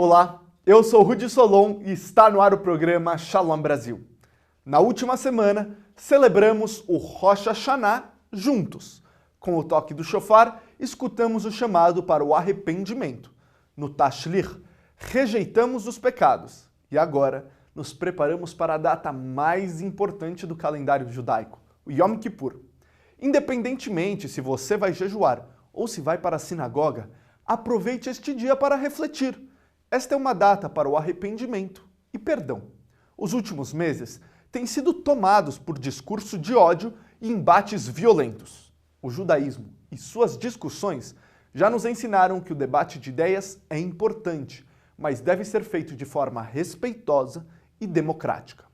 Olá, eu sou Rudy Solon e está no ar o programa Shalom Brasil. Na última semana, celebramos o Rosh Hashanah juntos. Com o toque do shofar, escutamos o chamado para o arrependimento. No Tashlich, rejeitamos os pecados. E agora, nos preparamos para a data mais importante do calendário judaico, o Yom Kippur. Independentemente se você vai jejuar ou se vai para a sinagoga, aproveite este dia para refletir. Esta é uma data para o arrependimento e perdão. Os últimos meses têm sido tomados por discurso de ódio e embates violentos. O judaísmo e suas discussões já nos ensinaram que o debate de ideias é importante, mas deve ser feito de forma respeitosa e democrática.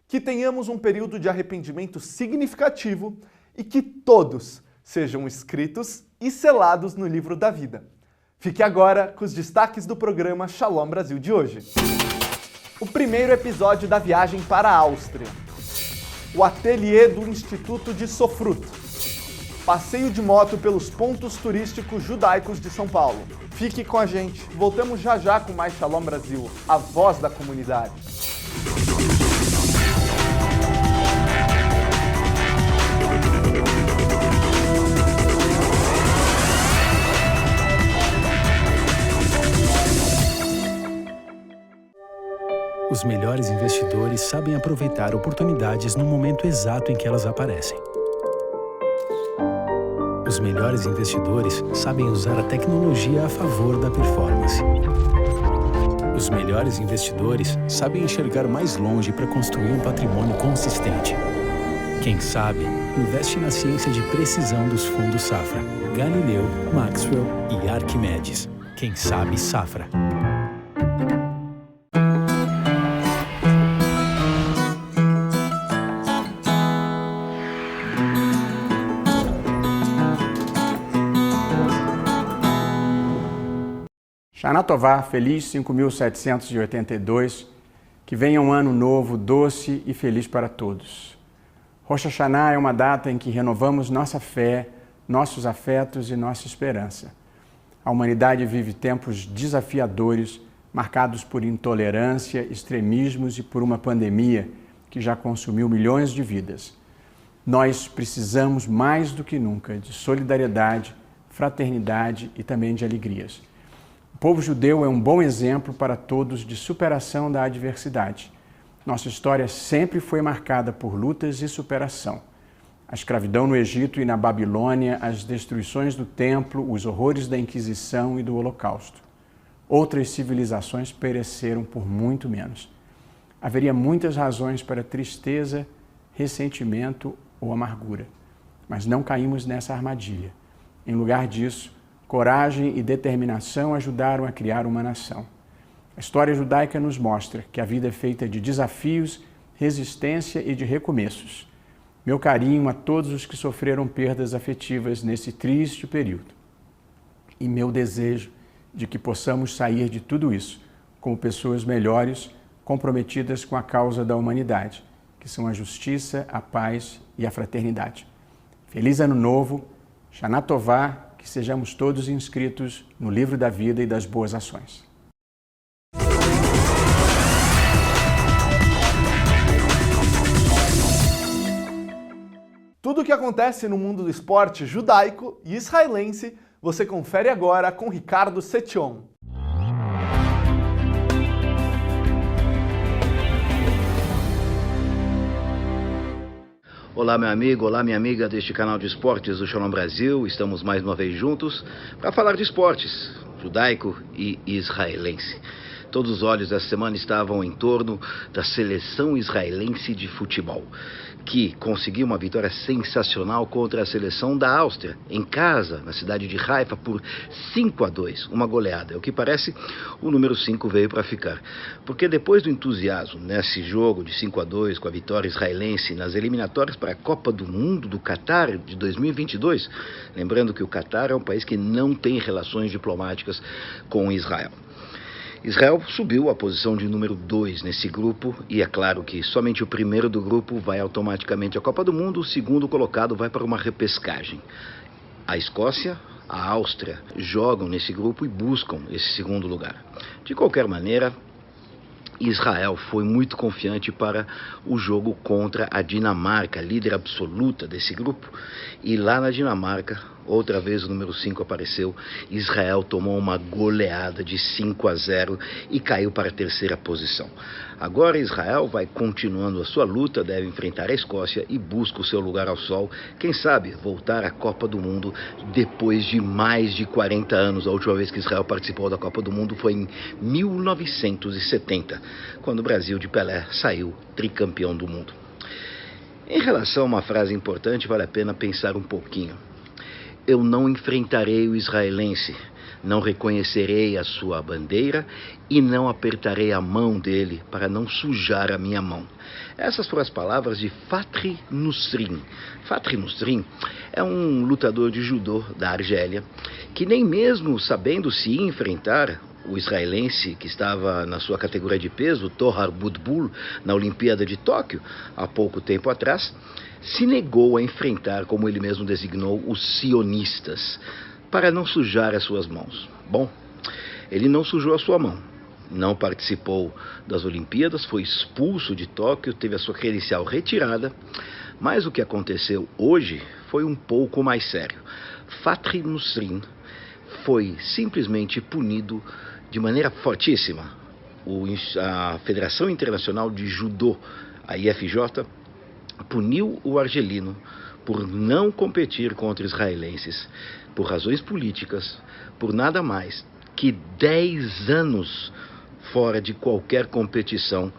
Que tenhamos um período de arrependimento significativo e que todos sejam escritos e selados no livro da vida. Fique agora com os destaques do programa Shalom Brasil de hoje. O primeiro episódio da viagem para a Áustria. O ateliê do Instituto de Sofrut. Passeio de moto pelos pontos turísticos judaicos de São Paulo. Fique com a gente, voltamos já já com mais Shalom Brasil, a voz da comunidade. Os melhores investidores sabem aproveitar oportunidades no momento exato em que elas aparecem. Os melhores investidores sabem usar a tecnologia a favor da performance. Os melhores investidores sabem enxergar mais longe para construir um patrimônio consistente. Quem sabe, investe na ciência de precisão dos fundos Safra, Galileu, Maxwell e Arquimedes. Quem sabe, Safra. Shana Tová, feliz 5.782, que venha um ano novo, doce e feliz para todos. Rosh Hashanah é uma data em que renovamos nossa fé, nossos afetos e nossa esperança. A humanidade vive tempos desafiadores, marcados por intolerância, extremismos e por uma pandemia que já consumiu milhões de vidas. Nós precisamos mais do que nunca de solidariedade, fraternidade e também de alegrias. O povo judeu é um bom exemplo para todos de superação da adversidade. Nossa história sempre foi marcada por lutas e superação. A escravidão no Egito e na Babilônia, as destruições do templo, os horrores da Inquisição e do Holocausto. Outras civilizações pereceram por muito menos. Haveria muitas razões para tristeza, ressentimento ou amargura, mas não caímos nessa armadilha. Em lugar disso, coragem e determinação ajudaram a criar uma nação. A história judaica nos mostra que a vida é feita de desafios, resistência e de recomeços. Meu carinho a todos os que sofreram perdas afetivas nesse triste período. E meu desejo de que possamos sair de tudo isso como pessoas melhores, comprometidas com a causa da humanidade, que são a justiça, a paz e a fraternidade. Feliz Ano Novo, Shana Tová, que sejamos todos inscritos no livro da vida e das boas ações. Tudo o que acontece no mundo do esporte judaico e israelense, você confere agora com Ricardo Setion. Olá, meu amigo, olá, minha amiga deste canal de esportes do Shalom Brasil. Estamos mais uma vez juntos para falar de esportes, judaico e israelense. Todos os olhos essa semana estavam em torno da seleção israelense de futebol, que conseguiu uma vitória sensacional contra a seleção da Áustria, em casa, na cidade de Haifa, por 5-2, uma goleada. O que parece, o número 5 veio para ficar. Porque depois do entusiasmo nesse jogo de 5-2, com a vitória israelense nas eliminatórias para a Copa do Mundo do Catar de 2022, lembrando que o Catar é um país que não tem relações diplomáticas com Israel. Israel subiu à posição de número 2 nesse grupo e é claro que somente o primeiro do grupo vai automaticamente à Copa do Mundo, o segundo colocado vai para uma repescagem. A Escócia, a Áustria jogam nesse grupo e buscam esse segundo lugar. De qualquer maneira, Israel foi muito confiante para o jogo contra a Dinamarca, líder absoluta desse grupo. E lá na Dinamarca, outra vez o número 5 apareceu. Israel tomou uma goleada de 5-0 e caiu para a terceira posição. Agora Israel vai continuando a sua luta, deve enfrentar a Escócia e busca o seu lugar ao sol. Quem sabe voltar à Copa do Mundo depois de mais de 40 anos. A última vez que Israel participou da Copa do Mundo foi em 1970, quando o Brasil de Pelé saiu tricampeão do mundo. Em relação a uma frase importante, vale a pena pensar um pouquinho. Eu não enfrentarei o israelense, não reconhecerei a sua bandeira e não apertarei a mão dele para não sujar a minha mão. Essas foram as palavras de Fatri Nusrin. Fatri Nusrin é um lutador de judô da Argélia que nem mesmo sabendo se enfrentar o israelense que estava na sua categoria de peso, Tohar Budbul, na Olimpíada de Tóquio, há pouco tempo atrás, se negou a enfrentar, como ele mesmo designou, os sionistas, para não sujar as suas mãos. Bom, ele não sujou a sua mão, não participou das Olimpíadas, foi expulso de Tóquio, teve a sua credencial retirada, mas o que aconteceu hoje foi um pouco mais sério. Fatri Nusrin foi simplesmente punido de maneira fortíssima. A Federação Internacional de Judô, a IFJ, puniu o argelino por não competir contra israelenses, por razões políticas, por nada mais que 10 anos fora de qualquer competição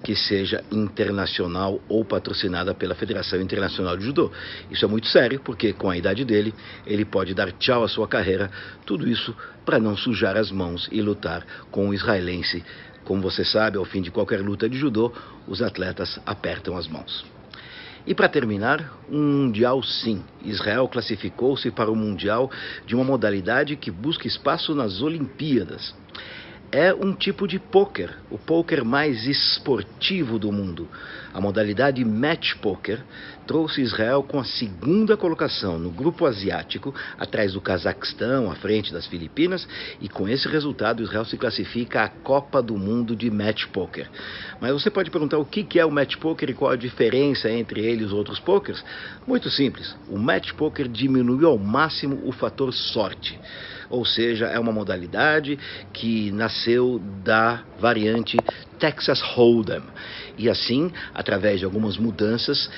que seja internacional ou patrocinada pela Federação Internacional de Judô. Isso é muito sério, porque com a idade dele, ele pode dar tchau à sua carreira, tudo isso para não sujar as mãos e lutar com o israelense. Como você sabe, ao fim de qualquer luta de judô, os atletas apertam as mãos. E para terminar, um Mundial sim. Israel classificou-se para o Mundial de uma modalidade que busca espaço nas Olimpíadas. É um tipo de pôquer, o pôquer mais esportivo do mundo. A modalidade match poker trouxe Israel com a segunda colocação no grupo asiático, atrás do Cazaquistão, à frente das Filipinas, e com esse resultado Israel se classifica à Copa do Mundo de match poker. Mas você pode perguntar o que é o match poker e qual a diferença entre ele e os outros pokers? Muito simples, o match poker diminuiu ao máximo o fator sorte. Ou seja, é uma modalidade que nasceu da variante Texas Hold'em. E assim, através de algumas mudanças,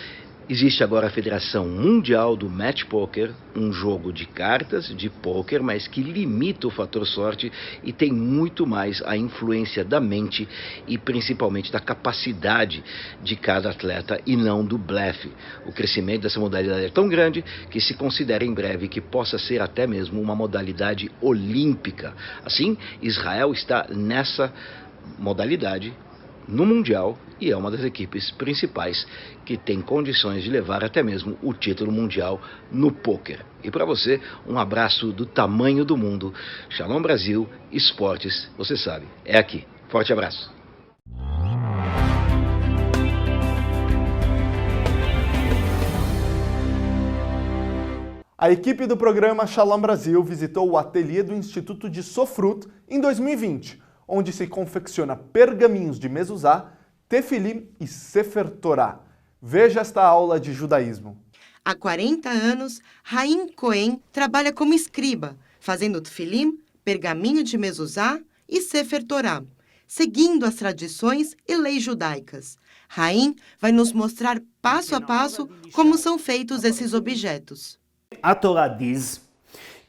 existe agora a Federação Mundial do Match Poker, um jogo de cartas, de pôquer, mas que limita o fator sorte e tem muito mais a influência da mente e principalmente da capacidade de cada atleta e não do blefe. O crescimento dessa modalidade é tão grande que se considera em breve que possa ser até mesmo uma modalidade olímpica. Assim, Israel está nessa modalidade no Mundial e é uma das equipes principais que tem condições de levar até mesmo o título mundial no pôquer. E para você, um abraço do tamanho do mundo. Shalom Brasil, esportes, você sabe, é aqui. Forte abraço. A equipe do programa Shalom Brasil visitou o ateliê do Instituto de Sofrut em 2020, onde se confecciona pergaminhos de mezuzá, tefilim e sefer Torá. Veja esta aula de judaísmo. Há 40 anos, Haim Cohen trabalha como escriba, fazendo tefilim, pergaminho de mezuzá e sefer Torá, seguindo as tradições e leis judaicas. Haim vai nos mostrar passo a passo como são feitos esses objetos. A Torá diz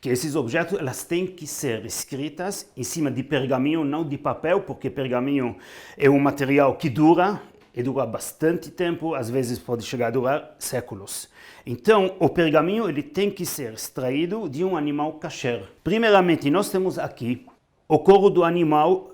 que esses objetos elas têm que ser escritas em cima de pergaminho, não de papel, porque pergaminho é um material que dura, e dura bastante tempo, às vezes pode chegar a durar séculos. Então, o pergaminho ele tem que ser extraído de um animal kasher. Primeiramente, nós temos aqui o couro do animal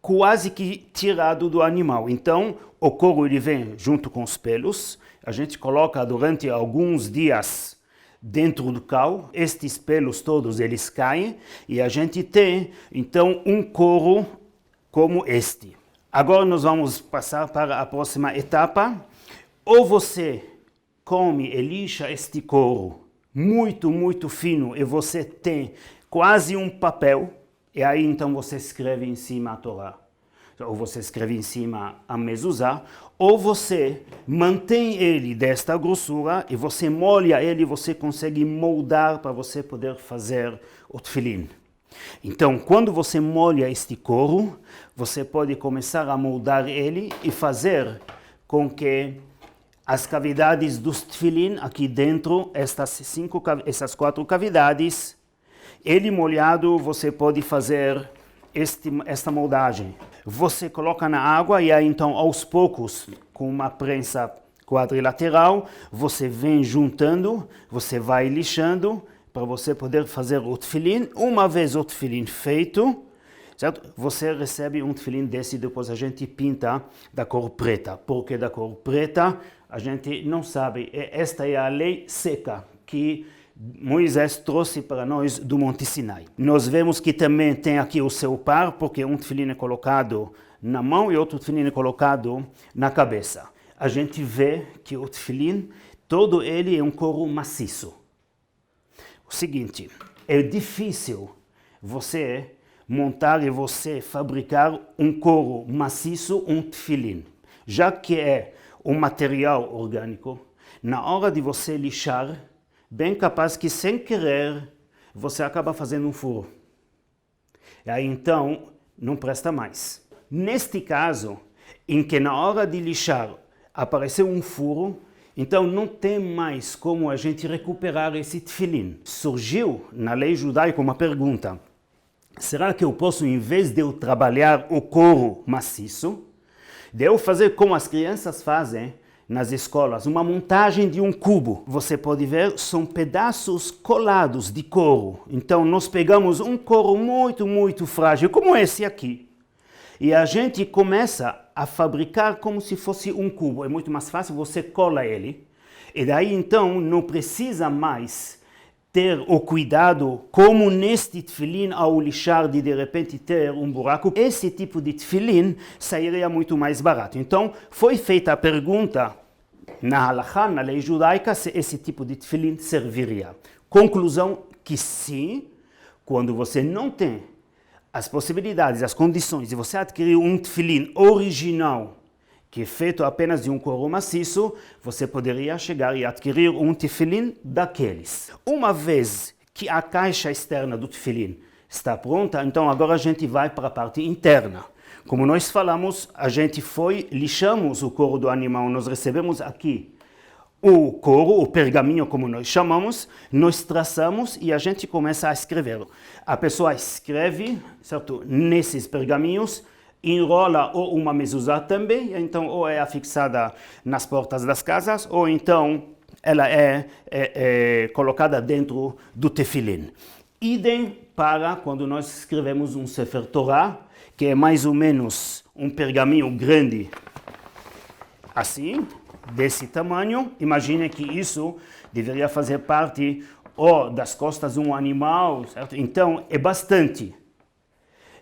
quase que tirado do animal. Então, o couro ele vem junto com os pelos, a gente coloca durante alguns dias dentro do cal, estes pelos todos eles caem e a gente tem então um couro como este. Agora nós vamos passar para a próxima etapa. Ou você come e lixa este couro muito, muito fino e você tem quase um papel, e aí então você escreve em cima a Torá. Ou você escreve em cima a mezuzá, ou você mantém ele desta grossura e você molha ele, você consegue moldar para você poder fazer o tefilim. Então, quando você molha este couro, você pode começar a moldar ele e fazer com que as cavidades dos tefilim aqui dentro, essas 4 cavidades, ele molhado, você pode fazer esta moldagem. Você coloca na água e aí então aos poucos, com uma prensa quadrilateral, você vem juntando, você vai lixando para você poder fazer o tefilim. Uma vez o tefilim feito, certo? Você recebe um tefilim desse e depois a gente pinta da cor preta. Por que da cor preta? A gente não sabe. Esta é a lei seca que Moisés trouxe para nós do Monte Sinai. Nós vemos que também tem aqui o seu par, porque um tefilim é colocado na mão e outro tefilim é colocado na cabeça. A gente vê que o tefilim, todo ele é um couro maciço. O seguinte, é difícil você montar e você fabricar um couro maciço, um tefilim. Já que é um material orgânico, na hora de você lixar, bem capaz que sem querer você acaba fazendo um furo. E aí então não presta mais. Neste caso, em que na hora de lixar apareceu um furo, então não tem mais como a gente recuperar esse tefilim. Surgiu na lei judaica uma pergunta: será que eu posso, em vez de eu trabalhar o couro maciço, de eu fazer como as crianças fazem nas escolas, uma montagem de um cubo? Você pode ver, são pedaços colados de couro. Então nós pegamos um couro muito, muito frágil, como esse aqui, e a gente começa a fabricar como se fosse um cubo. É muito mais fácil, você cola ele, e daí então não precisa mais ter o cuidado, como neste tefilim, ao lixar de repente ter um buraco. Esse tipo de tefilim sairia muito mais barato. Então foi feita a pergunta na halakha, na lei judaica, se esse tipo de tefilim serviria. Conclusão que sim, quando você não tem as possibilidades, as condições de você adquirir um tefilim original, que é feito apenas de um couro maciço, você poderia chegar e adquirir um tefilim daqueles. Uma vez que a caixa externa do tefilim está pronta, então agora a gente vai para a parte interna. Como nós falamos, a gente lixamos o couro do animal, nós recebemos aqui o couro, o pergaminho como nós chamamos, nós traçamos e a gente começa a escrever. A pessoa escreve, certo, nesses pergaminhos, enrola ou uma mezuzá também, então ou é afixada nas portas das casas, ou então ela é colocada dentro do tefilim. Idem para quando nós escrevemos um Sefer Torah, que é mais ou menos um pergaminho grande, assim, desse tamanho. Imagine que isso deveria fazer parte das costas de um animal, certo? Então é bastante.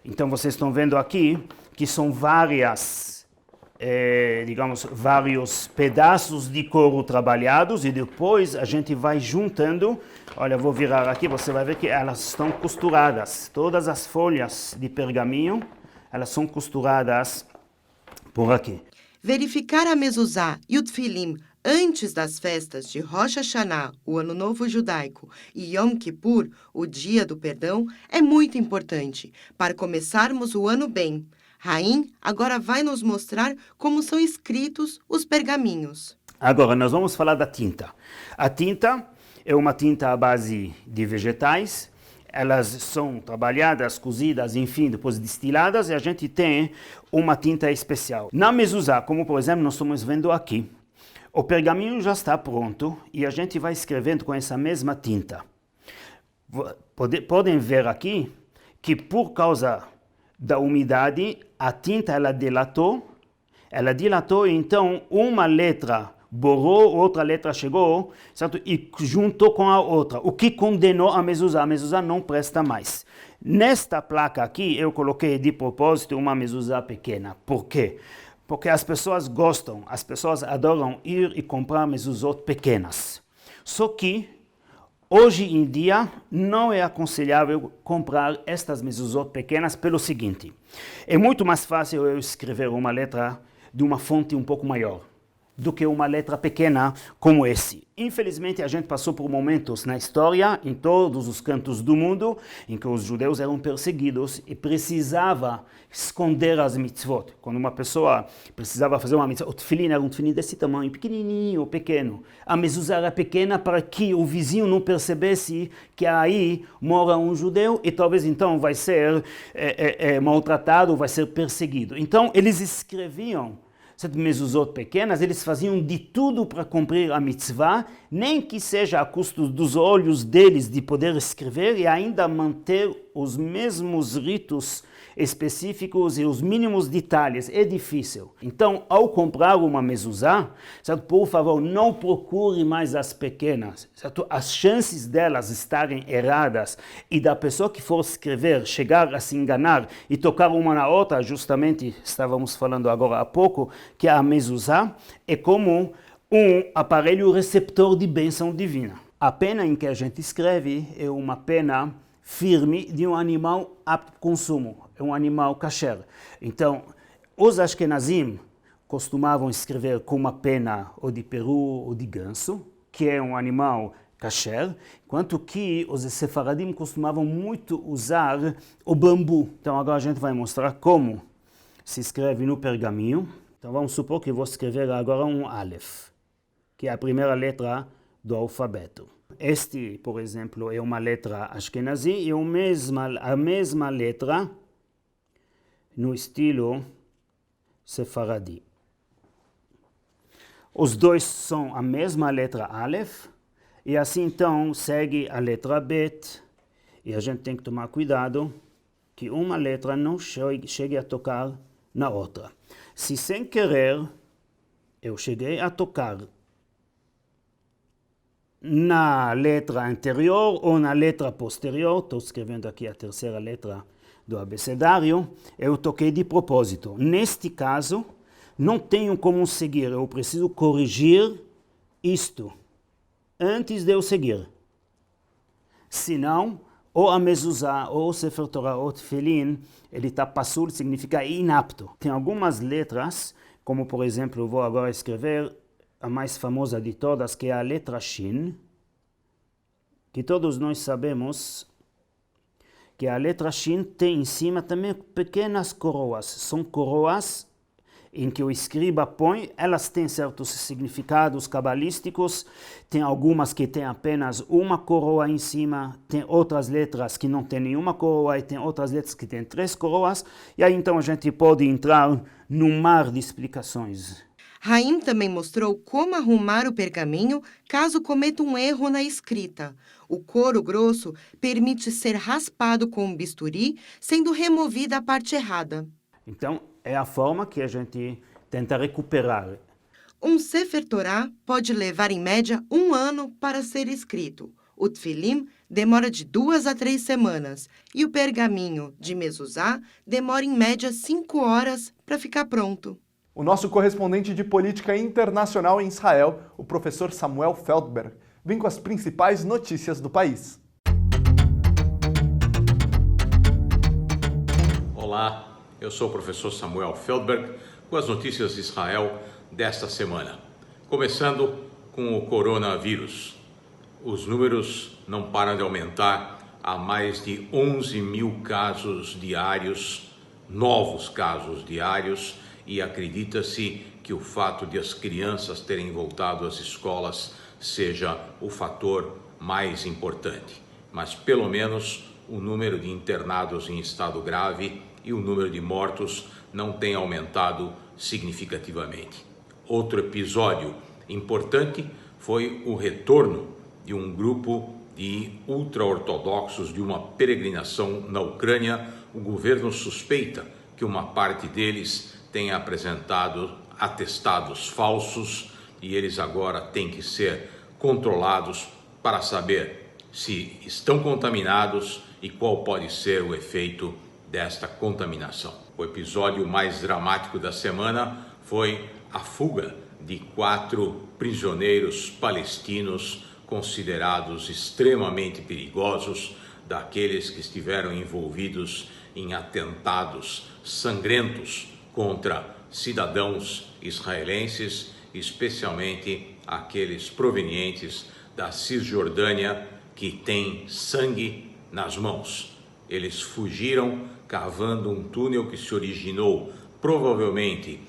Então vocês estão vendo aqui que são vários pedaços de couro trabalhados e depois a gente vai juntando. Olha, vou virar aqui, você vai ver que elas estão costuradas. Todas as folhas de pergaminho, elas são costuradas por aqui. Verificar a mezuzá e o tefilim antes das festas de Rosh Hashanah, o Ano Novo Judaico, e Yom Kippur, o Dia do Perdão, é muito importante para começarmos o ano bem. Raim agora vai nos mostrar como são escritos os pergaminhos. Agora nós vamos falar da tinta. A tinta é uma tinta à base de vegetais. Elas são trabalhadas, cozidas, enfim, depois destiladas, e a gente tem uma tinta especial. Na mezuzá, como por exemplo nós estamos vendo aqui, o pergaminho já está pronto e a gente vai escrevendo com essa mesma tinta. Podem ver aqui que por causa da umidade, a tinta ela dilatou e então uma letra borrou, outra letra chegou, certo? E juntou com a outra, o que condenou a mezuzá. A mezuzá não presta mais. Nesta placa aqui, eu coloquei de propósito uma mezuzá pequena. Por quê? Porque as pessoas gostam, as pessoas adoram ir e comprar mezuzot pequenas. Só que Hoje em dia, não é aconselhável comprar estas mezuzot pequenas pelo seguinte. É muito mais fácil eu escrever uma letra de uma fonte um pouco maior do que uma letra pequena como esse. Infelizmente, a gente passou por momentos na história, em todos os cantos do mundo, em que os judeus eram perseguidos e precisava esconder as mitzvot. Quando uma pessoa precisava fazer uma mitzvot, o tefilim era um tefilim desse tamanho, pequenininho, pequeno. A mezuzá era pequena para que o vizinho não percebesse que aí mora um judeu e talvez então vai ser maltratado, vai ser perseguido. Então, eles escreviam essas mezuzot pequenas, eles faziam de tudo para cumprir a mitzvah, nem que seja a custo dos olhos deles de poder escrever e ainda manter os mesmos ritos específicos e os mínimos detalhes. É difícil. Então, ao comprar uma mezuzá, certo? Por favor, não procure mais as pequenas. Certo? As chances delas estarem erradas e da pessoa que for escrever chegar a se enganar e tocar uma na outra, justamente estávamos falando agora há pouco, que a mezuzá é como um aparelho receptor de bênção divina. A pena em que a gente escreve é uma pena firme de um animal apto para consumo, é um animal kasher. Então, os ashkenazim costumavam escrever com uma pena ou de peru ou de ganso, que é um animal kasher, enquanto que os sefaradim costumavam muito usar o bambu. Então, agora a gente vai mostrar como se escreve no pergaminho. Então, vamos supor que eu vou escrever agora um Aleph, que é a primeira letra do alfabeto. Este, por exemplo, é uma letra ashkenazi e a mesma letra no estilo sefaradi. Os dois são a mesma letra Aleph e assim então segue a letra Bet e a gente tem que tomar cuidado que uma letra não chegue a tocar na outra. Se sem querer eu cheguei a tocar na letra anterior ou na letra posterior, estou escrevendo aqui a terceira letra do abecedário, eu toquei de propósito. Neste caso, não tenho como seguir, eu preciso corrigir isto antes de eu seguir. Senão, ou a mezuzá, ou o Sefer Torah, ou o tefilim, ele está passul, significa inapto. Tem algumas letras, como por exemplo, eu vou agora escrever a mais famosa de todas, que é a letra Shin, que todos nós sabemos que a letra Shin tem em cima também pequenas coroas. São coroas em que o escriba põe, elas têm certos significados cabalísticos, tem algumas que têm apenas uma coroa em cima, tem outras letras que não têm nenhuma coroa e tem outras letras que têm 3 coroas, e aí então a gente pode entrar num mar de explicações. Haim também mostrou como arrumar o pergaminho caso cometa um erro na escrita. O couro grosso permite ser raspado com um bisturi, sendo removida a parte errada. Então, é a forma que a gente tenta recuperar. Um Sefer Torah pode levar em média 1 ano para ser escrito. O tefilim demora de 2 a 3 semanas e o pergaminho de mezuzá demora em média 5 horas para ficar pronto. O nosso correspondente de política internacional em Israel, o professor Samuel Feldberg, vem com as principais notícias do país. Olá, eu sou o professor Samuel Feldberg com as notícias de Israel desta semana. Começando com o coronavírus. Os números não param de aumentar. Há mais de 11 mil casos diários, novos casos diários, e acredita-se que o fato de as crianças terem voltado às escolas seja o fator mais importante. Mas pelo menos o número de internados em estado grave e o número de mortos não tem aumentado significativamente. Outro episódio importante foi o retorno de um grupo de ultra-ortodoxos de uma peregrinação na Ucrânia. O governo suspeita que uma parte deles tenha apresentado atestados falsos e eles agora têm que ser controlados para saber se estão contaminados e qual pode ser o efeito desta contaminação. O episódio mais dramático da semana foi a fuga de 4 prisioneiros palestinos considerados extremamente perigosos, daqueles que estiveram envolvidos em atentados sangrentos contra cidadãos israelenses, especialmente aqueles provenientes da Cisjordânia que têm sangue nas mãos. Eles fugiram cavando um túnel que se originou provavelmente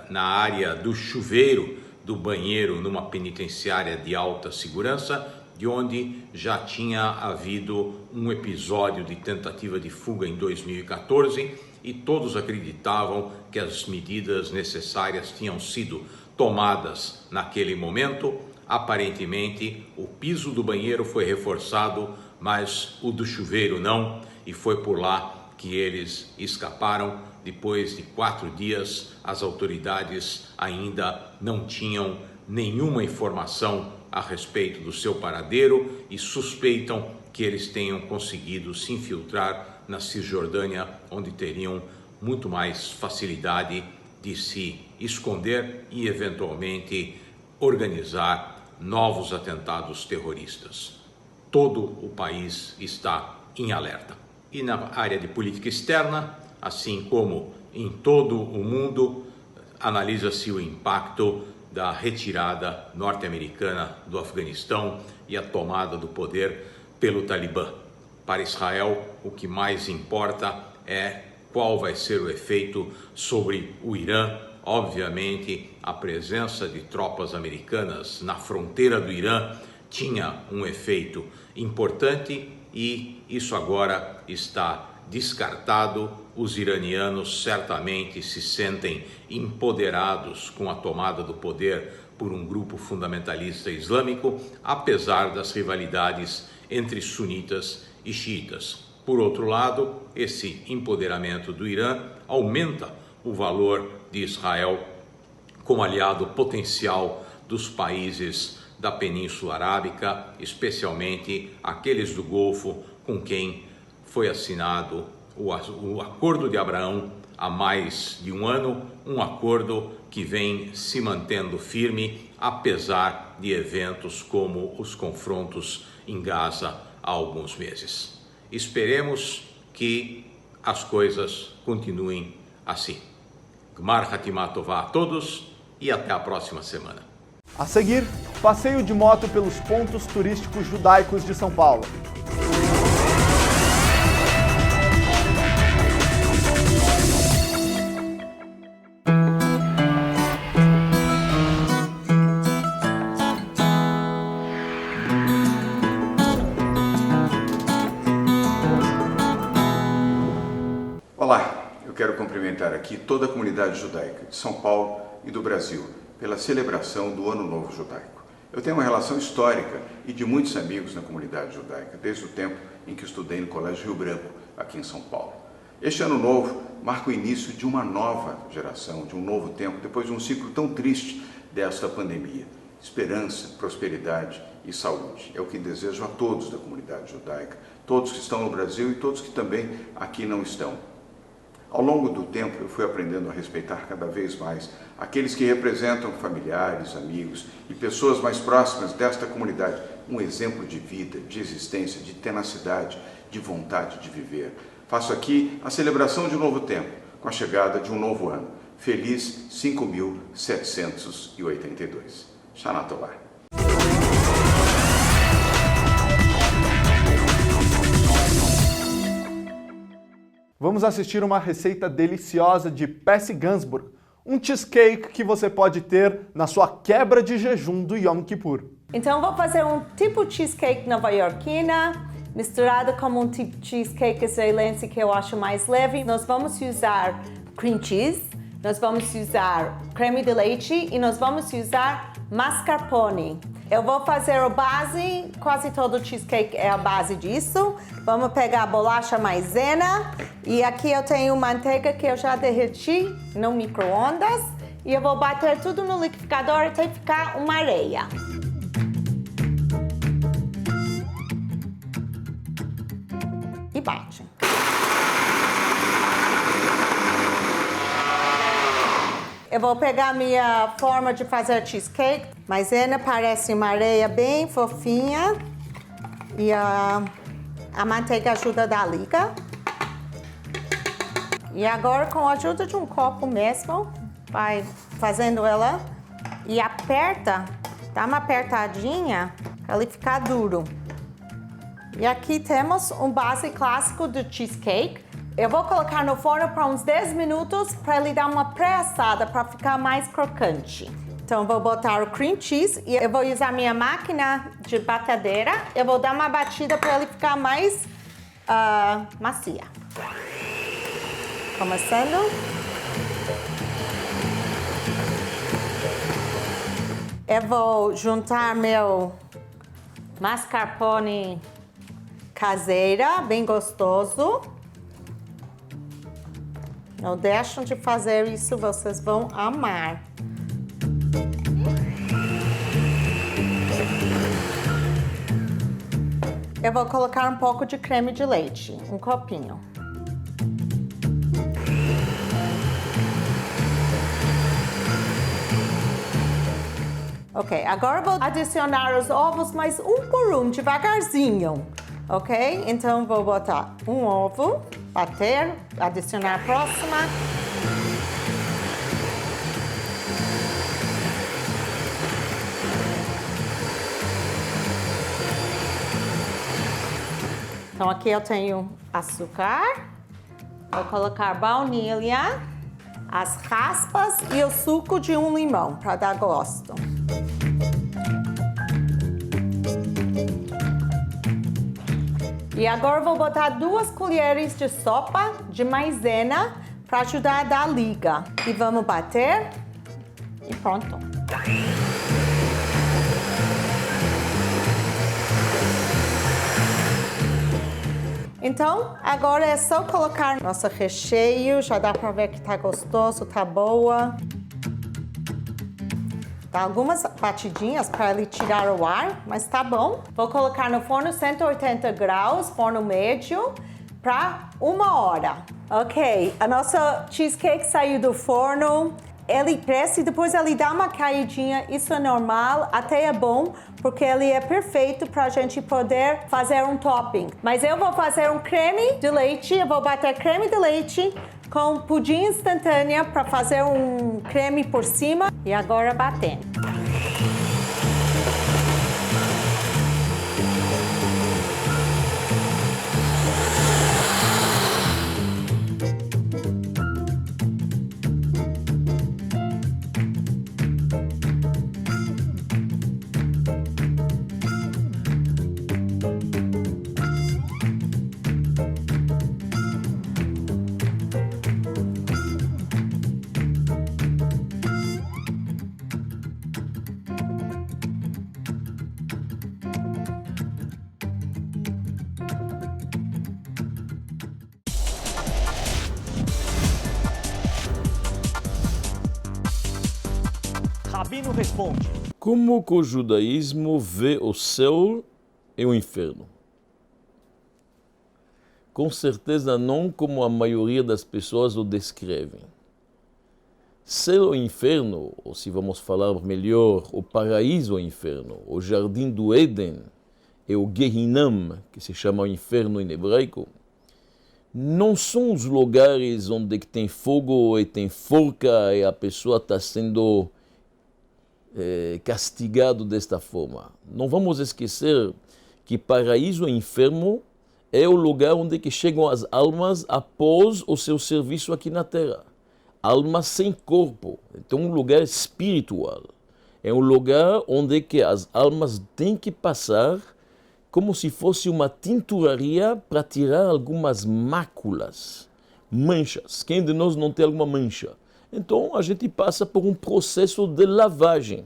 na área do chuveiro do banheiro numa penitenciária de alta segurança, de onde já tinha havido um episódio de tentativa de fuga em 2014 e todos acreditavam que as medidas necessárias tinham sido tomadas naquele momento. Aparentemente, o piso do banheiro foi reforçado, mas o do chuveiro não, e foi por lá que eles escaparam. Depois de 4 dias, as autoridades ainda não tinham nenhuma informação a respeito do seu paradeiro e suspeitam que eles tenham conseguido se infiltrar na Cisjordânia, onde teriam muito mais facilidade de se esconder e eventualmente organizar novos atentados terroristas. Todo o país está em alerta. E na área de política externa, assim como em todo o mundo, analisa-se o impacto da retirada norte-americana do Afeganistão e a tomada do poder pelo Talibã. Para Israel, o que mais importa é qual vai ser o efeito sobre o Irã. Obviamente, a presença de tropas americanas na fronteira do Irã tinha um efeito importante e isso agora está descartado. Os iranianos certamente se sentem empoderados com a tomada do poder por um grupo fundamentalista islâmico, apesar das rivalidades entre sunitas e xiitas. Por outro lado, esse empoderamento do Irã aumenta o valor de Israel como aliado potencial dos países da Península Arábica, especialmente aqueles do Golfo com quem foi assinado o Acordo de Abraão há mais de um ano, um acordo que vem se mantendo firme, apesar de eventos como os confrontos em Gaza há alguns meses. Esperemos que as coisas continuem assim. Gmar Hatimah Tová a todos e até a próxima semana. A seguir, passeio de moto pelos pontos turísticos judaicos de São Paulo. Olá, eu quero cumprimentar aqui toda a comunidade judaica de São Paulo e do Brasil pela celebração do Ano Novo Judaico. Eu tenho uma relação histórica e de muitos amigos na comunidade judaica, desde o tempo em que estudei no Colégio Rio Branco, aqui em São Paulo. Este Ano Novo marca o início de uma nova geração, de um novo tempo, depois de um ciclo tão triste desta pandemia. Esperança, prosperidade e saúde. É o que desejo a todos da comunidade judaica, todos que estão no Brasil e todos que também aqui não estão. Ao longo do tempo, eu fui aprendendo a respeitar cada vez mais aqueles que representam familiares, amigos e pessoas mais próximas desta comunidade. Um exemplo de vida, de existência, de tenacidade, de vontade de viver. Faço aqui a celebração de um novo tempo, com a chegada de um novo ano. Feliz 5.782. Shana Tová. Vamos assistir uma receita deliciosa de Pessi Gansburg, um cheesecake que você pode ter na sua quebra de jejum do Yom Kippur. Então vou fazer um tipo cheesecake nova-iorquina, misturado com um tipo cheesecake israelense que eu acho mais leve. Nós vamos usar cream cheese, nós vamos usar creme de leite e nós vamos usar mascarpone. Eu vou fazer a base, quase todo cheesecake é a base disso. Vamos pegar a bolacha maisena e aqui eu tenho manteiga que eu já derreti no micro-ondas e eu vou bater tudo no liquidificador até ficar uma areia. E bate. Eu vou pegar minha forma de fazer cheesecake. Maisena parece uma areia bem fofinha. E a manteiga ajuda a dar liga. E agora, com a ajuda de um copo mesmo, vai fazendo ela e aperta, dá uma apertadinha para ele ficar duro. E aqui temos um base clássico do cheesecake. Eu vou colocar no forno por uns 10 minutos para ele dar uma pré-assada para ficar mais crocante. Então, vou botar o cream cheese e eu vou usar minha máquina de batedeira. Eu vou dar uma batida para ele ficar mais macia. Começando. Eu vou juntar meu mascarpone caseira, bem gostoso. Não deixem de fazer isso, vocês vão amar. Eu vou colocar um pouco de creme de leite, um copinho. Ok, agora vou adicionar os ovos, mas um por um, devagarzinho. Ok? Então vou botar um ovo, bater, adicionar a próxima. Então aqui eu tenho açúcar, vou colocar baunilha, as raspas e o suco de um limão para dar gosto. E agora vou botar 2 colheres de sopa de maisena para ajudar a dar liga. E vamos bater e pronto. Então, agora é só colocar nosso recheio, já dá para ver que tá gostoso, tá boa. Dá algumas batidinhas para ele tirar o ar, mas tá bom. Vou colocar no forno 180 graus, forno médio, para 1 hora. Ok, a nossa cheesecake saiu do forno. Ele cresce e depois ele dá uma caidinha, isso é normal, até é bom, porque ele é perfeito para a gente poder fazer um topping. Mas eu vou fazer um creme de leite, eu vou bater creme de leite com pudim instantânea para fazer um creme por cima. E agora batendo. Rabino responde. Como que o judaísmo vê o céu e o inferno? Com certeza não como a maioria das pessoas o descrevem. Céu e inferno, ou se vamos falar melhor, o paraíso ou inferno, o jardim do Éden e o Gehinam, que se chama o inferno em hebraico, não são os lugares onde tem fogo e tem forca e a pessoa está sendo castigado desta forma. Não vamos esquecer que paraíso e inferno é o lugar onde que chegam as almas após o seu serviço aqui na Terra. Almas sem corpo. Então, um lugar espiritual. É um lugar onde que as almas têm que passar como se fosse uma tinturaria para tirar algumas máculas, manchas. Quem de nós não tem alguma mancha? Então, a gente passa por um processo de lavagem,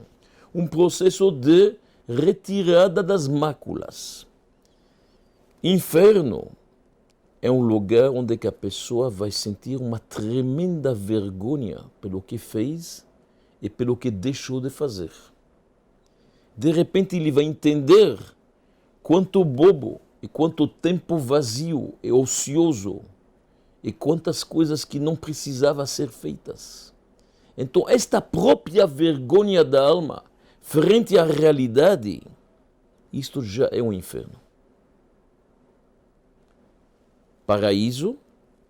um processo de retirada das máculas. Inferno é um lugar onde que a pessoa vai sentir uma tremenda vergonha pelo que fez e pelo que deixou de fazer. De repente, ele vai entender quanto bobo e quanto tempo vazio e ocioso e quantas coisas que não precisavam ser feitas. Então, esta própria vergonha da alma, frente à realidade, isto já é um inferno. Paraíso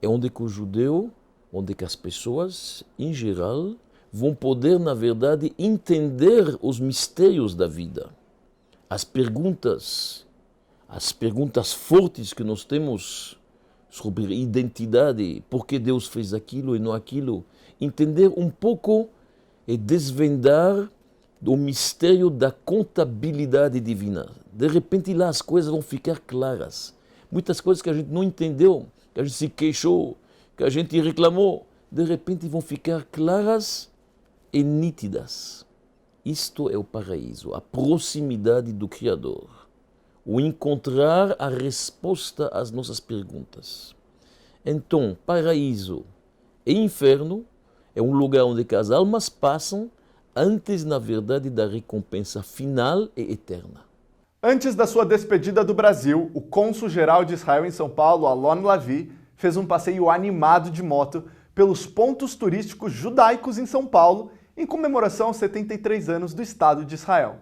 é onde que o judeu, onde que as pessoas, em geral, vão poder, na verdade, entender os mistérios da vida. As perguntas fortes que nós temos sobre identidade, por que Deus fez aquilo e não aquilo, entender um pouco e desvendar o mistério da contabilidade divina. De repente lá as coisas vão ficar claras. Muitas coisas que a gente não entendeu, que a gente se queixou, que a gente reclamou, de repente vão ficar claras e nítidas. Isto é o paraíso, a proximidade do Criador, o encontrar a resposta às nossas perguntas. Então, paraíso e inferno é um lugar onde as almas passam antes, na verdade, da recompensa final e eterna. Antes da sua despedida do Brasil, o cônsul-geral de Israel em São Paulo, Alon Lavi, fez um passeio animado de moto pelos pontos turísticos judaicos em São Paulo, em comemoração aos 73 anos do Estado de Israel.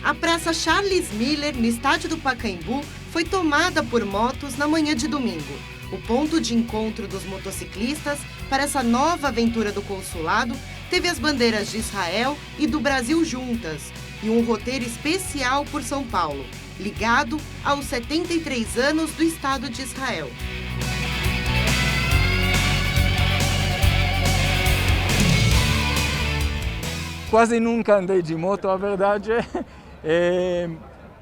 A Praça Charles Miller, no estádio do Pacaembu, foi tomada por motos na manhã de domingo. O ponto de encontro dos motociclistas para essa nova aventura do consulado teve as bandeiras de Israel e do Brasil juntas e um roteiro especial por São Paulo, ligado aos 73 anos do Estado de Israel. Quase nunca andei de moto, a verdade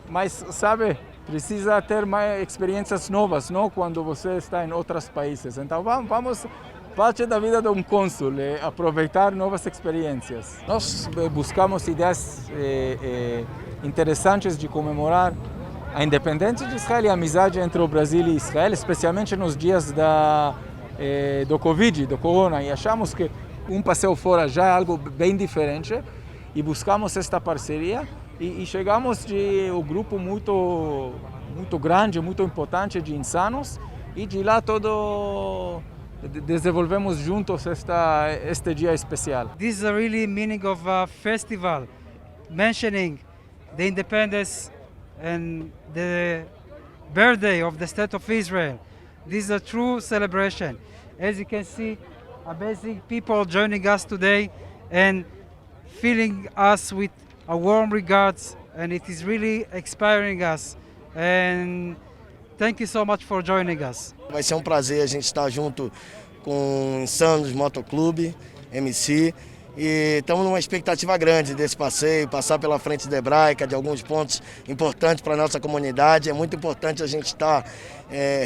mas, sabe, precisa ter mais experiências novas, não? Quando você está em outros países. Então, vamos, parte da vida de um cônsul, aproveitar novas experiências. Nós buscamos ideias interessantes de comemorar a independência de Israel e a amizade entre o Brasil e Israel, especialmente nos dias do Covid, do Corona, e achamos que um passeio fora já é algo bem diferente e buscamos esta parceria. E chegamos de um grupo muito grande, muito importante de insanos, e de lá desenvolvemos juntos este dia especial. This is a really meaning of a festival, mentioning the independence and the birthday of the State of Israel. This is a true celebration. As you can see, amazing people joining us today and filling us with a warm regards, and it is really inspiring us. And thank you so much for joining us. Vai ser um prazer a gente estar junto com o Insanos Motoclube, MC, e estamos numa expectativa grande desse passeio, passar pela frente da Hebraica, de alguns pontos importantes para a nossa comunidade. É muito importante a gente estar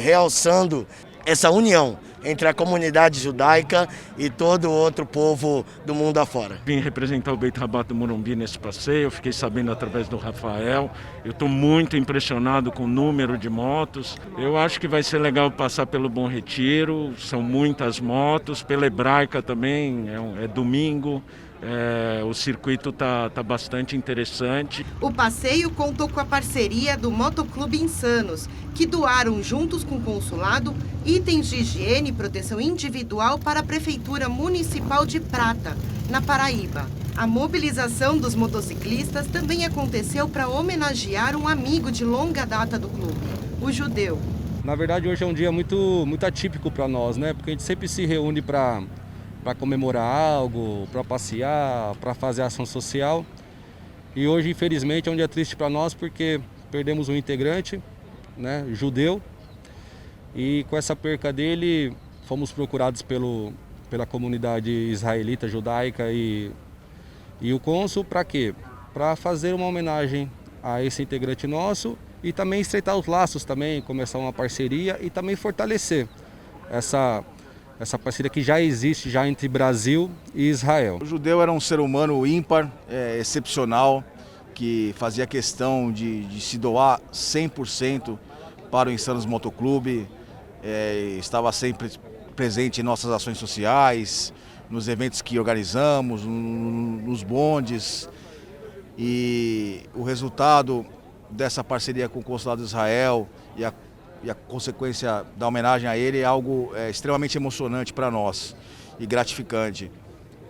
realçando essa união entre a comunidade judaica e todo outro povo do mundo afora. Vim representar o Beit Rabat do Morumbi nesse passeio, fiquei sabendo através do Rafael. Eu estou muito impressionado com o número de motos. Eu acho que vai ser legal passar pelo Bom Retiro, são muitas motos, pela Hebraica também, é domingo. O circuito tá bastante interessante. O passeio contou com a parceria do Motoclube Insanos, que doaram, juntos com o consulado, itens de higiene e proteção individual para a Prefeitura Municipal de Prata, na Paraíba. A mobilização dos motociclistas também aconteceu para homenagear um amigo de longa data do clube, o judeu. Na verdade, hoje é um dia muito atípico para nós, né? Porque a gente sempre se reúne para comemorar algo, para passear, para fazer ação social. E hoje, infelizmente, é um dia triste para nós porque perdemos um integrante, né, judeu. E com essa perca dele, fomos procurados pela comunidade israelita, judaica e o cônsul para quê? Para fazer uma homenagem a esse integrante nosso e também estreitar os laços também, começar uma parceria e também fortalecer essa parceria que já existe já entre Brasil e Israel. O judeu era um ser humano ímpar, excepcional, que fazia questão de se doar 100% para o Insanos Motoclube, estava sempre presente em nossas ações sociais, nos eventos que organizamos, nos bondes. E o resultado dessa parceria com o Consulado de Israel e a consequência da homenagem a ele é algo extremamente emocionante para nós e gratificante,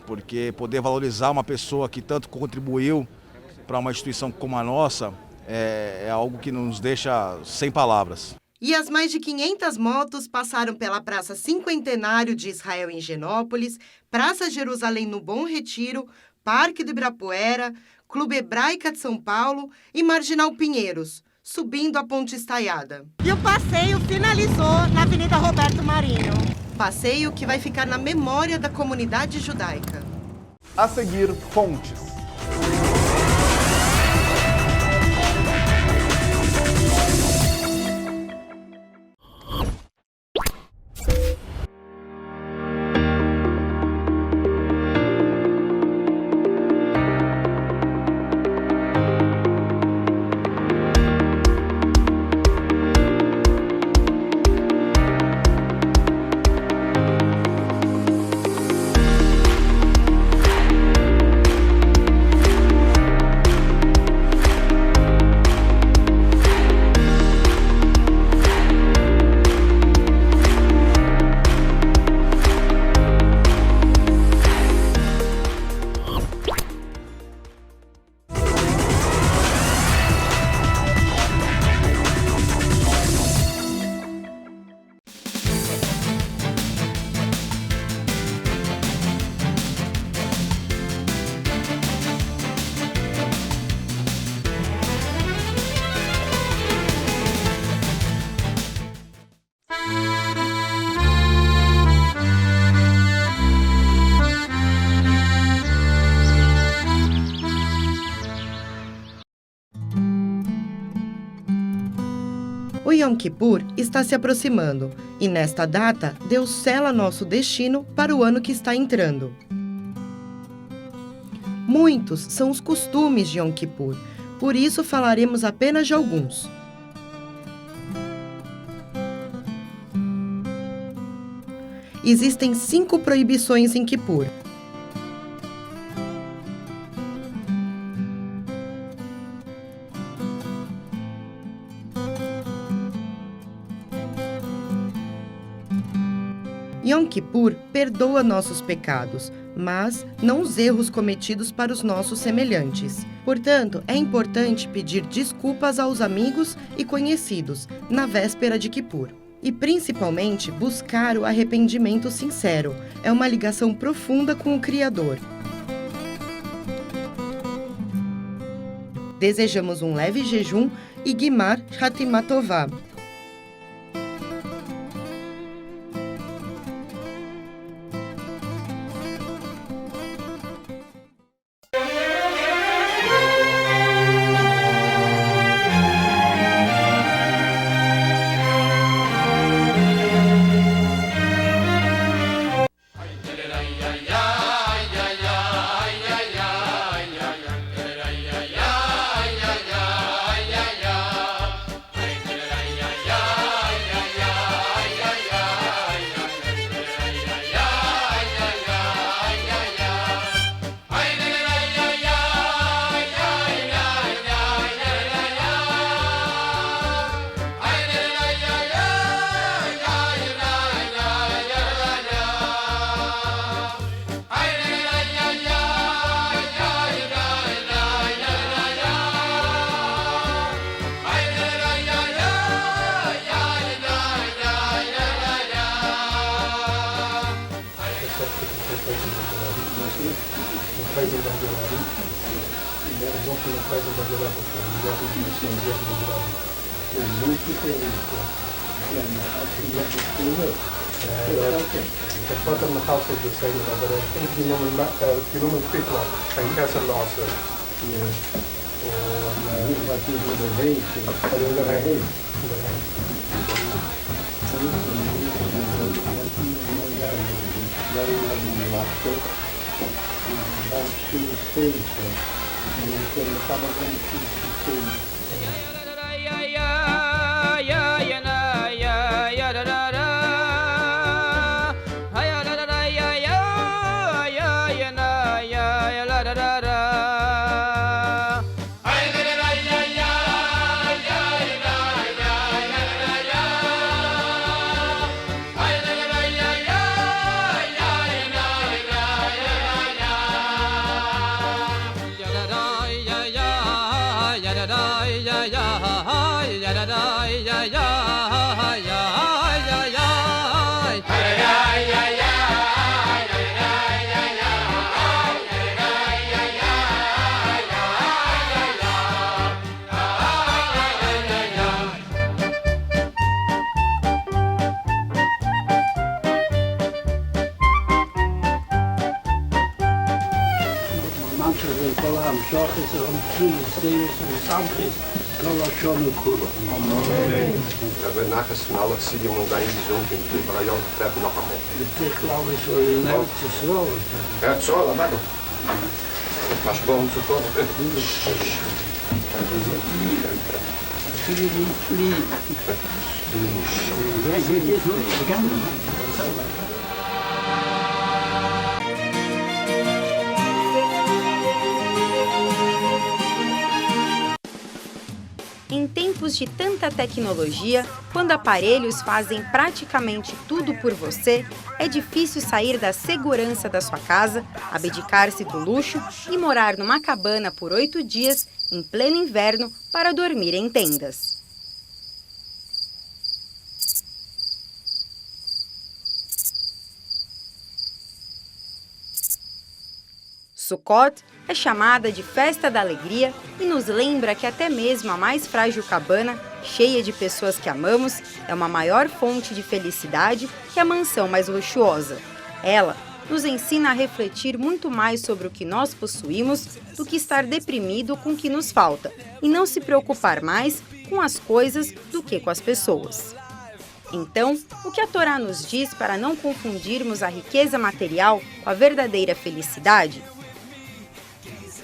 porque poder valorizar uma pessoa que tanto contribuiu para uma instituição como a nossa é algo que nos deixa sem palavras. E as mais de 500 motos passaram pela Praça Cinquentenário de Israel em Genópolis, Praça Jerusalém no Bom Retiro, Parque do Ibirapuera, Clube Hebraica de São Paulo e Marginal Pinheiros, subindo a Ponte Estaiada. E o passeio finalizou na Avenida Roberto Marinho. Passeio que vai ficar na memória da comunidade judaica. A seguir, pontes. O Yom Kippur está se aproximando e, nesta data, Deus sela nosso destino para o ano que está entrando. Muitos são os costumes de Yom Kippur, por isso falaremos apenas de alguns. Existem 5 proibições em Kippur. Yom Kippur perdoa nossos pecados, mas não os erros cometidos para os nossos semelhantes. Portanto, é importante pedir desculpas aos amigos e conhecidos na véspera de Kippur. E, principalmente, buscar o arrependimento sincero. É uma ligação profunda com o Criador. Desejamos um leve jejum e Gimar Hatimah Tová. כל המשוך הזה, המציאות, סטיירס וסמכס, כל השונה כולו. We hebben nachts van alle Syrië en zijn gezond in de Brian treffen nog eenmaal. De tegenland is wel in het zwaar. Ja, het zal, dat wel. Maar ze komen zo toch. Em tempos de tanta tecnologia, quando aparelhos fazem praticamente tudo por você, é difícil sair da segurança da sua casa, abdicar-se do luxo e morar numa cabana por 8 dias, em pleno inverno, para dormir em tendas. Sukkot é chamada de Festa da Alegria e nos lembra que até mesmo a mais frágil cabana, cheia de pessoas que amamos, é uma maior fonte de felicidade que a mansão mais luxuosa. Ela nos ensina a refletir muito mais sobre o que nós possuímos do que estar deprimido com o que nos falta e não se preocupar mais com as coisas do que com as pessoas. Então, o que a Torá nos diz para não confundirmos a riqueza material com a verdadeira felicidade?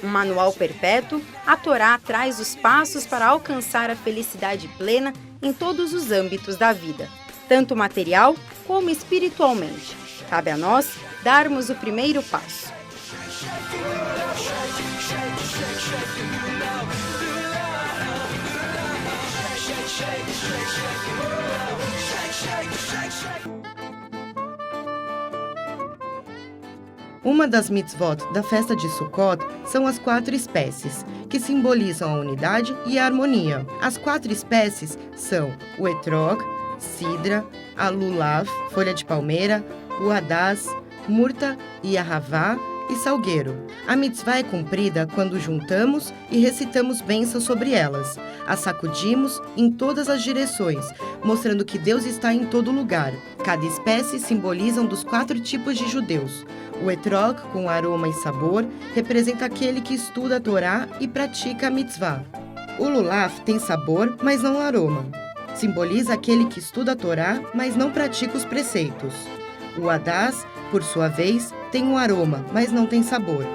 Um manual perpétuo, a Torá traz os passos para alcançar a felicidade plena em todos os âmbitos da vida, tanto material como espiritualmente. Cabe a nós darmos o primeiro passo. Uma das mitzvot da festa de Sukkot são as 4 espécies, que simbolizam a unidade e a harmonia. As 4 espécies são o etrog, sidra, a lulav, folha de palmeira, o hadaz, murta e ahavá e salgueiro. A mitzvah é cumprida quando juntamos e recitamos bênçãos sobre elas. As sacudimos em todas as direções, mostrando que Deus está em todo lugar. Cada espécie simboliza um dos 4 tipos de judeus. O etrog, com aroma e sabor, representa aquele que estuda a Torá e pratica a mitzvah. O lulav tem sabor, mas não aroma. Simboliza aquele que estuda a Torá, mas não pratica os preceitos. O hadaz, por sua vez, tem um aroma, mas não tem sabor,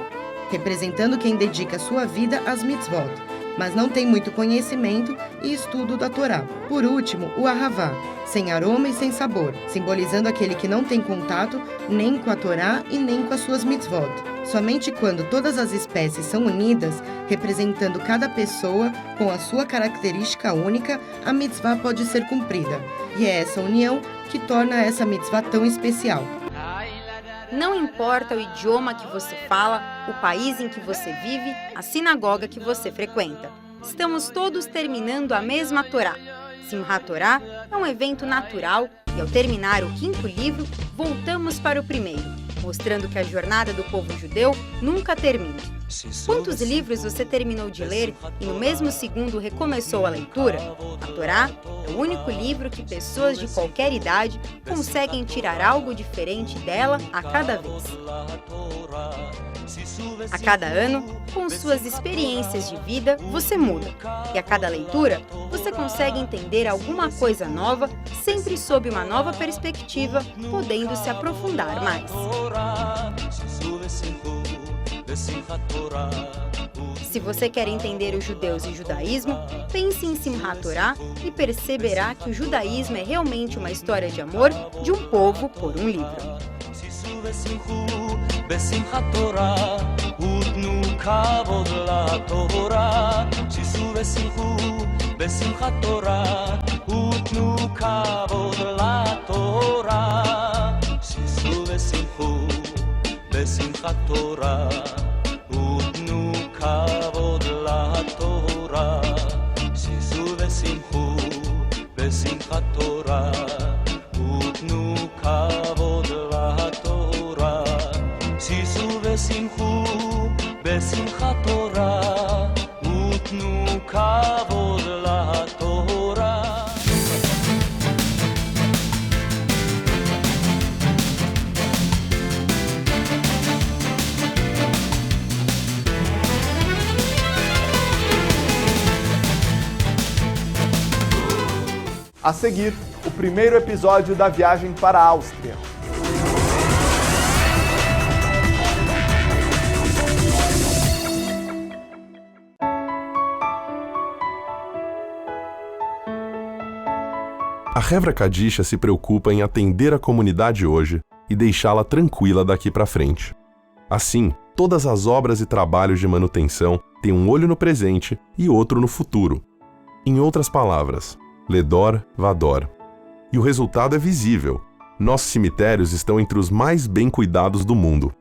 representando quem dedica sua vida às mitzvot, mas não tem muito conhecimento e estudo da Torá. Por último, o ahavá, sem aroma e sem sabor, simbolizando aquele que não tem contato nem com a Torá e nem com as suas mitzvot. Somente quando todas as espécies são unidas, representando cada pessoa com a sua característica única, a mitzvah pode ser cumprida. E é essa união que torna essa mitzvah tão especial. Não importa o idioma que você fala, o país em que você vive, a sinagoga que você frequenta. Estamos todos terminando a mesma Torá. Simchat Torá é um evento natural e, ao terminar o 5º livro, voltamos para o primeiro, mostrando que a jornada do povo judeu nunca termina. Quantos livros você terminou de ler e no mesmo segundo recomeçou a leitura? A Torá é o único livro que pessoas de qualquer idade conseguem tirar algo diferente dela a cada vez. A cada ano, com suas experiências de vida, você muda. E a cada leitura, você consegue entender alguma coisa nova, sempre sob uma nova perspectiva, podendo se aprofundar mais. Se você quer entender os judeus e o judaísmo, pense em Simchat Torá e perceberá que o judaísmo é realmente uma história de amor de um povo por um livro. בשמחת תורה ותנו כבוד לתורה שישו ושמחו בשמחת תורה ותנו כבוד לתורה שישו ושמחו בשמחת תורה ותנו כבוד לתורה שישו התורה ותנו כבוד לתורה. A seguir, o primeiro episódio da viagem para a Áustria. A Hevra Kadisha se preocupa em atender a comunidade hoje e deixá-la tranquila daqui para frente. Assim, todas as obras e trabalhos de manutenção têm um olho no presente e outro no futuro. Em outras palavras, Ledor Vador. E o resultado é visível. Nossos cemitérios estão entre os mais bem cuidados do mundo.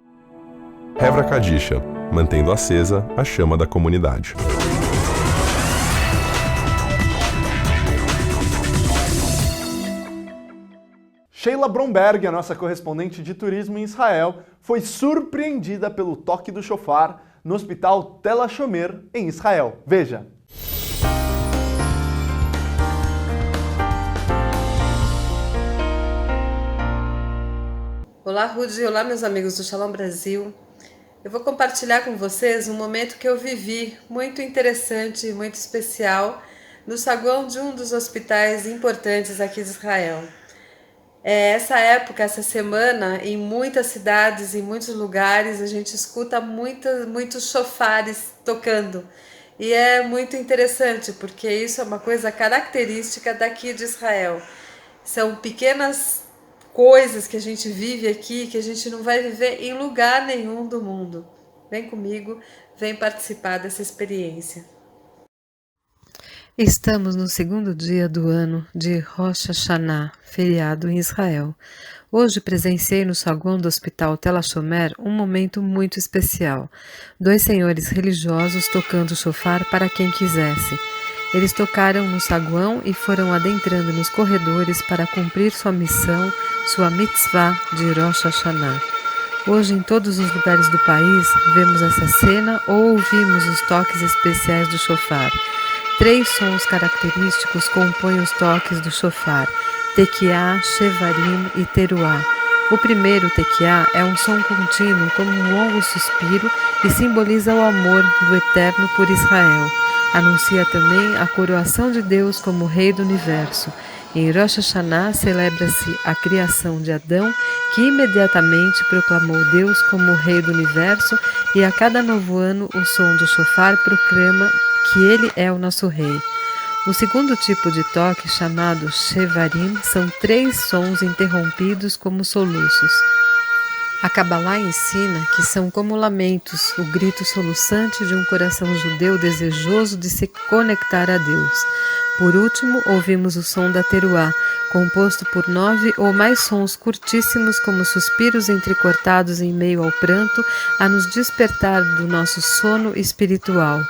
Hevra Kadisha, mantendo acesa a chama da comunidade. Sheila Bromberg, a nossa correspondente de turismo em Israel, foi surpreendida pelo toque do shofar no hospital Tel HaShomer, em Israel. Veja. Olá, Rudy. Olá, meus amigos do Shalom Brasil. Eu vou compartilhar com vocês um momento que eu vivi muito interessante, muito especial, no saguão de um dos hospitais importantes aqui de Israel. Essa época, essa semana, em muitas cidades, em muitos lugares, a gente escuta muitos shofares tocando. E é muito interessante, porque isso é uma coisa característica daqui de Israel. São pequenas coisas que a gente vive aqui, que a gente não vai viver em lugar nenhum do mundo. Vem comigo, vem participar dessa experiência. Estamos no segundo dia do ano de Rosh Hashanah, feriado em Israel. Hoje presenciei no saguão do hospital Tel HaShomer um momento muito especial. 2 senhores religiosos tocando shofar para quem quisesse. Eles tocaram no saguão e foram adentrando nos corredores para cumprir sua missão, sua mitzvah de Rosh Hashanah. Hoje, em todos os lugares do país, vemos essa cena ou ouvimos os toques especiais do shofar. 3 sons característicos compõem os toques do shofar: tequiá, shevarim e teruá. O primeiro, tequiá, é um som contínuo como um longo suspiro e simboliza o amor do Eterno por Israel. Anuncia também a coroação de Deus como Rei do Universo. Em Rosh Hashanah celebra-se a criação de Adão, que imediatamente proclamou Deus como Rei do Universo, e a cada novo ano o som do shofar proclama que ele é o nosso Rei. O segundo tipo de toque, chamado shevarim, são 3 sons interrompidos como soluços. A Kabbalah ensina que são como lamentos, o grito soluçante de um coração judeu desejoso de se conectar a Deus. Por último, ouvimos o som da teruá, composto por 9 ou mais sons curtíssimos como suspiros entrecortados em meio ao pranto, a nos despertar do nosso sono espiritual.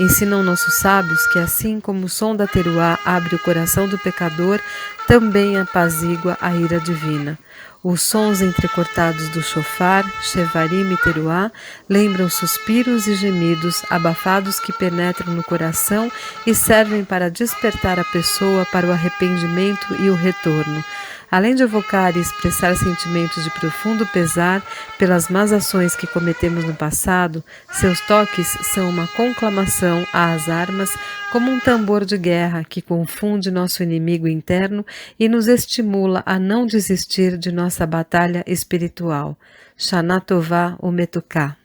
Ensinam nossos sábios que assim como o som da teruá abre o coração do pecador, também apazigua a ira divina. Os sons entrecortados do shofar, shevarim e teruá lembram suspiros e gemidos abafados que penetram no coração e servem para despertar a pessoa para o arrependimento e o retorno. Além de evocar e expressar sentimentos de profundo pesar pelas más ações que cometemos no passado, seus toques são uma conclamação às armas, como um tambor de guerra que confunde nosso inimigo interno e nos estimula a não desistir de nossa batalha espiritual. Shana Tová Umetuká.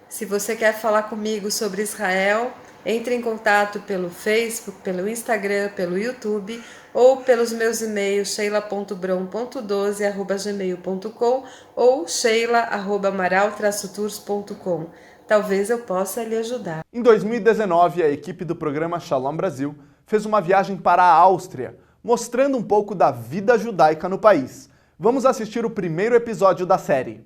Se você quer falar comigo sobre Israel, entre em contato pelo Facebook, pelo Instagram, pelo YouTube ou pelos meus e-mails sheila.brom.12@gmail.com ou sheila@amaral-tours.com. Talvez eu possa lhe ajudar. Em 2019, a equipe do programa Shalom Brasil fez uma viagem para a Áustria, mostrando um pouco da vida judaica no país. Vamos assistir o primeiro episódio da série.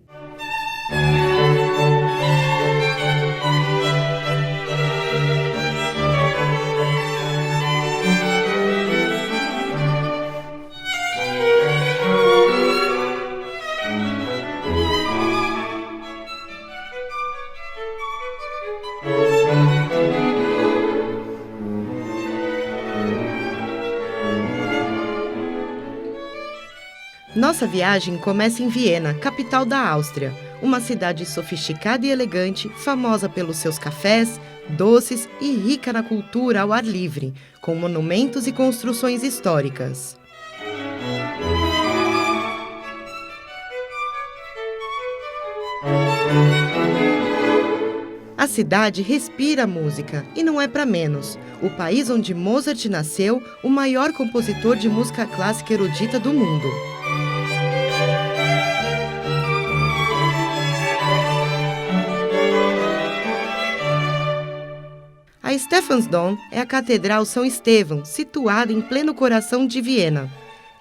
Nossa viagem começa em Viena, capital da Áustria, uma cidade sofisticada e elegante, famosa pelos seus cafés, doces e rica na cultura ao ar livre, com monumentos e construções históricas. A cidade respira música, e não é para menos. O país onde Mozart nasceu, o maior compositor de música clássica erudita do mundo. A Stephansdom é a Catedral São Estevão, situada em pleno coração de Viena.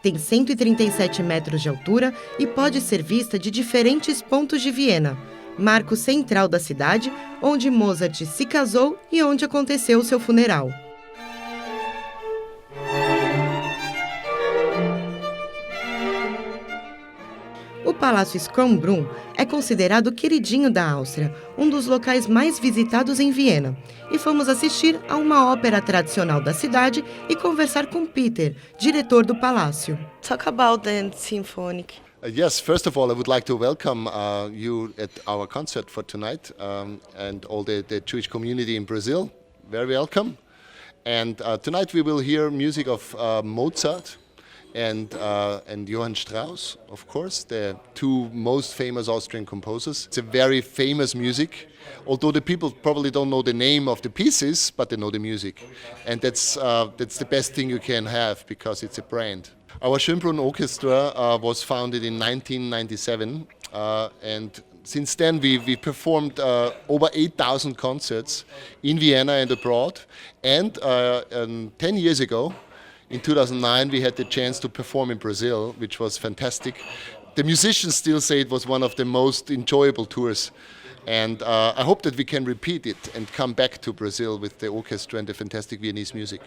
Tem 137 metros de altura e pode ser vista de diferentes pontos de Viena, marco central da cidade, onde Mozart se casou e onde aconteceu seu funeral. O Palácio Schönbrunn é considerado o queridinho da Áustria, um dos locais mais visitados em Viena. E fomos assistir a uma ópera tradicional da cidade e conversar com Peter, diretor do palácio. Talk about the symphonic. Yes, first of all, I would like to welcome you at our concert for tonight and all the Jewish community in Brazil. Very welcome. And tonight we will hear music of Mozart and Johann Strauss, of course, the two most famous Austrian composers. It's a very famous music, although the people probably don't know the name of the pieces, but they know the music. And that's the best thing you can have because it's a brand. Our Schönbrunn Orchestra was founded in 1997 and since then we performed over 8,000 concerts in Vienna and abroad. And 10 years ago, in 2009, we had the chance to perform in Brazil, which was fantastic. The musicians still say it was one of the most enjoyable tours. And I hope that we can repeat it and come back to Brazil with the orchestra and the fantastic Viennese music.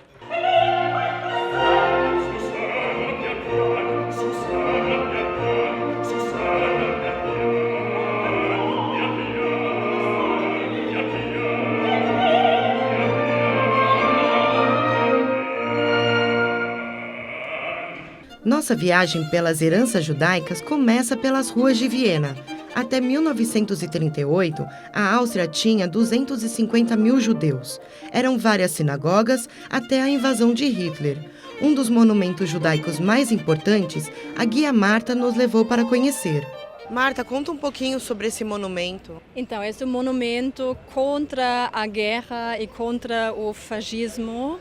Nossa viagem pelas heranças judaicas começa pelas ruas de Viena. Até 1938, a Áustria tinha 250 mil judeus. Eram várias sinagogas até a invasão de Hitler. Um dos monumentos judaicos mais importantes, a guia Marta nos levou para conhecer. Marta, conta um pouquinho sobre esse monumento. Então, esse monumento contra a guerra e contra o fascismo.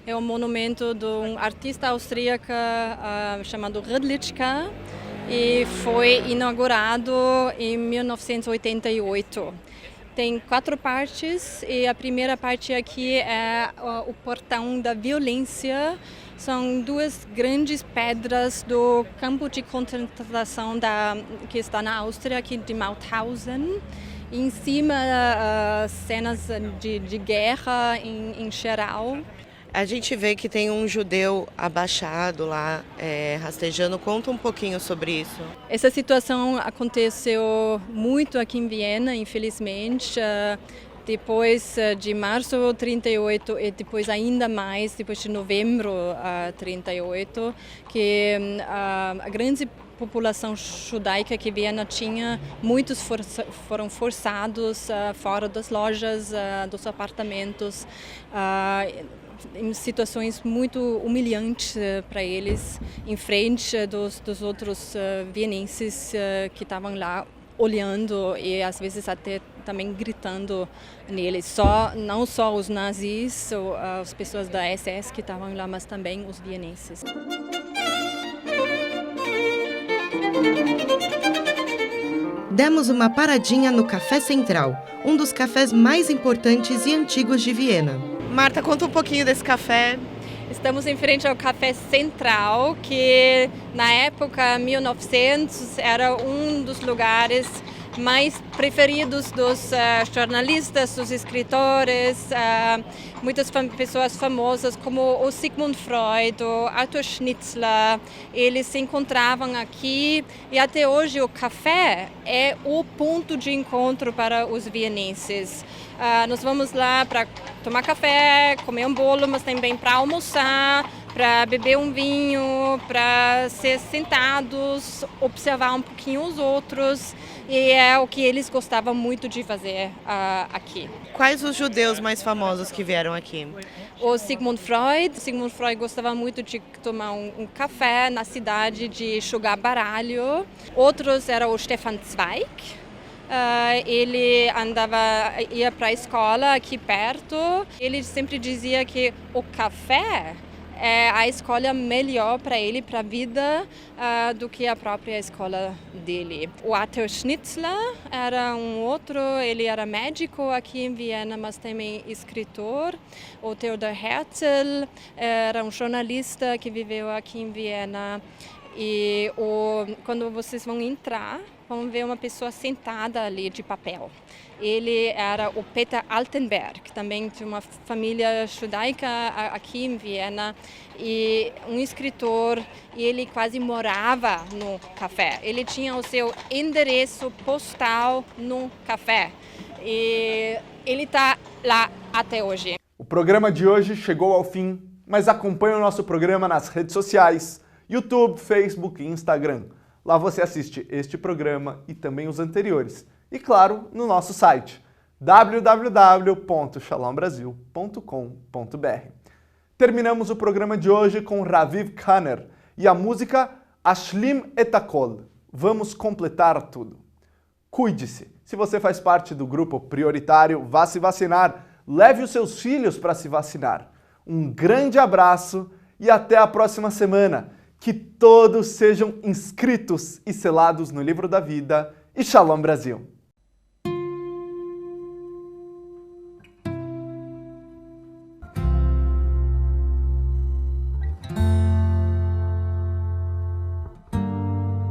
É um monumento de um artista austríaco chamado Rydlička e foi inaugurado em 1988. Tem 4 partes e a primeira parte aqui é o Portão da Violência. São 2 grandes pedras do campo de concentração que está na Áustria, aqui de Mauthausen. Em cima, cenas de guerra em geral. A gente vê que tem um judeu abaixado lá, rastejando. Conta um pouquinho sobre isso. Essa situação aconteceu muito aqui em Viena, infelizmente. Depois de março de 38 e depois ainda mais, depois de novembro de 38, que a grande população judaica que Viena tinha, muitos foram forçados fora das lojas, dos apartamentos, em situações muito humilhantes para eles, em frente dos outros vienenses que estavam lá olhando e às vezes até também gritando neles. Não só os nazis, ou as pessoas da SS que estavam lá, mas também os vienenses. Demos uma paradinha no Café Central, um dos cafés mais importantes e antigos de Viena. Marta, conta um pouquinho desse café. Estamos em frente ao Café Central, que na época 1900 era um dos lugares mais preferidos dos jornalistas, dos escritores, muitas pessoas famosas como o Sigmund Freud, o Arthur Schnitzler, eles se encontravam aqui e até hoje o café é o ponto de encontro para os vienenses. Nós vamos lá para tomar café, comer um bolo, mas também para almoçar, para beber um vinho, para ser sentados, observar um pouquinho os outros, e é o que eles gostavam muito de fazer aqui. Quais os judeus mais famosos que vieram aqui? O Sigmund Freud. Sigmund Freud gostava muito de tomar um café na cidade, de jogar baralho. Outros era o Stefan Zweig. Ele ia para a escola aqui perto. Ele sempre dizia que o café é a escola melhor para ele, para a vida, do que a própria escola dele. O Arthur Schnitzler era um outro, ele era médico aqui em Viena, mas também escritor. O Theodor Herzl era um jornalista que viveu aqui em Viena. E quando vocês vão entrar, vão ver uma pessoa sentada ali de papel. Ele era o Peter Altenberg, também de uma família judaica aqui em Viena, e um escritor, e ele quase morava no café. Ele tinha o seu endereço postal no café, e ele está lá até hoje. O programa de hoje chegou ao fim, mas acompanhe o nosso programa nas redes sociais, YouTube, Facebook e Instagram. Lá você assiste este programa e também os anteriores. E claro, no nosso site www.shalombrasil.com.br. Terminamos o programa de hoje com Raviv Kanner e a música Ashlim et Hakol. Vamos completar tudo. Cuide-se. Se você faz parte do grupo prioritário, vá se vacinar. Leve os seus filhos para se vacinar. Um grande abraço e até a próxima semana. Que todos sejam inscritos e selados no livro da vida. E Shalom Brasil!